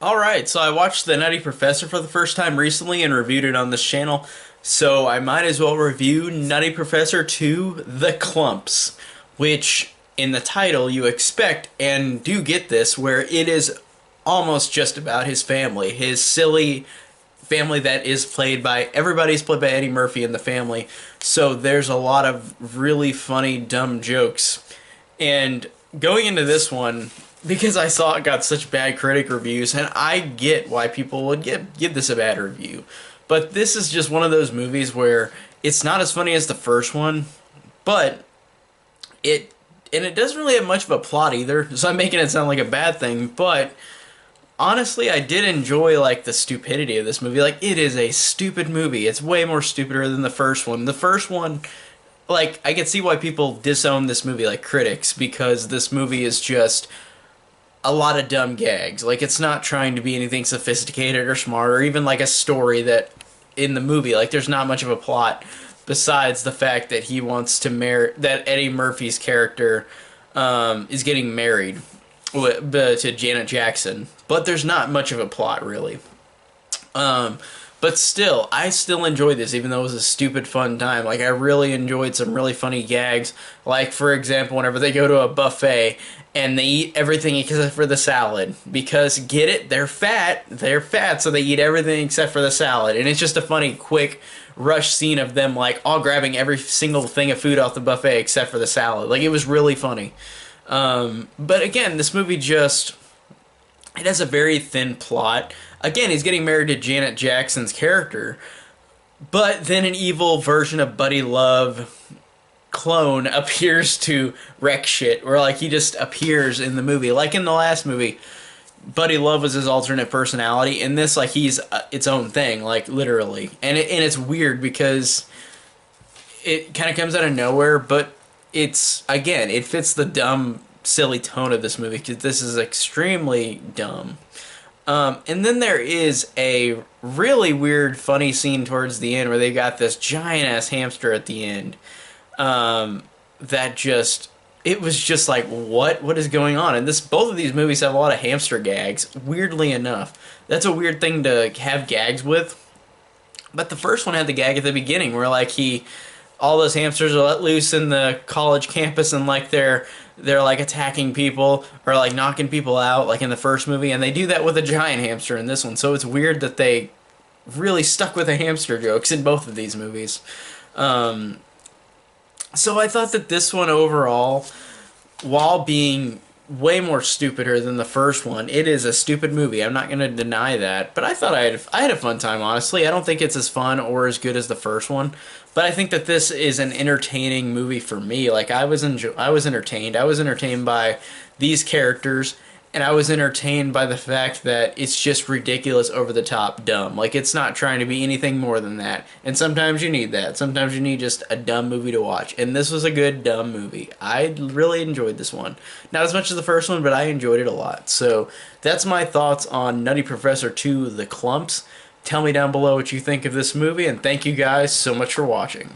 Alright, so I watched The Nutty Professor for the first time recently and reviewed it on this channel, so I might as well review Nutty Professor 2 The Klumps, which in the title you expect and do get this, where it is almost just about his family, his silly family that is played by, everybody's played by Eddie Murphy in the family, so there's a lot of really funny, dumb jokes. And going into this one, because I saw it got such bad critic reviews, and I get why people would give this a bad review. But this is just one of those movies where it's not as funny as the first one, but it doesn't really have much of a plot either, so I'm making it sound like a bad thing, but honestly, I did enjoy, like, the stupidity of this movie. Like, it is a stupid movie. It's way more stupider than the first one. The first one, like, I can see why people disown this movie, like critics, because this movie is just a lot of dumb gags. Like, it's not trying to be anything sophisticated or smart or even like a story that in the movie, like, there's not much of a plot besides the fact that he wants to marry, that Eddie Murphy's character is getting married to Janet Jackson. But there's not much of a plot, really. But still, I still enjoyed this, even though it was a stupid fun time. Like, I really enjoyed some really funny gags. Like, for example, whenever they go to a buffet and they eat everything except for the salad. Because, get it? They're fat. They're fat, so they eat everything except for the salad. And it's just a funny, quick, rush scene of them, like, all grabbing every single thing of food off the buffet except for the salad. Like, it was really funny. But again, this movie just... it has a very thin plot. Again, he's getting married to Janet Jackson's character, but then an evil version of Buddy Love clone appears to wreck shit, or like he just appears in the movie. Like in the last movie, Buddy Love was his alternate personality. In this, like, he's its own thing, like literally. And it's weird because it kind of comes out of nowhere, but it's, again, it fits the dumb, silly tone of this movie because this is extremely dumb. And then there is a really weird, funny scene towards the end where they got this giant-ass hamster at the end. That just... it was just like, what is going on? And both of these movies have a lot of hamster gags, weirdly enough. That's a weird thing to have gags with. But the first one had the gag at the beginning where, like, all those hamsters are let loose in the college campus and, like, they're like attacking people or like knocking people out, like in the first movie, and they do that with a giant hamster in this one. So it's weird that they really stuck with the hamster jokes in both of these movies. So I thought that this one overall, while being way more stupider than the first one, it is a stupid movie. I'm not going to deny that, but I thought I had a fun time, honestly. I don't think it's as fun or as good as the first one, but I think that this is an entertaining movie for me. Like, I was entertained. I was entertained by these characters, and I was entertained by the fact that it's just ridiculous, over-the-top dumb. Like, it's not trying to be anything more than that. And sometimes you need that. Sometimes you need just a dumb movie to watch. And this was a good, dumb movie. I really enjoyed this one. Not as much as the first one, but I enjoyed it a lot. So, that's my thoughts on Nutty Professor 2, The Klumps. Tell me down below what you think of this movie, and thank you guys so much for watching.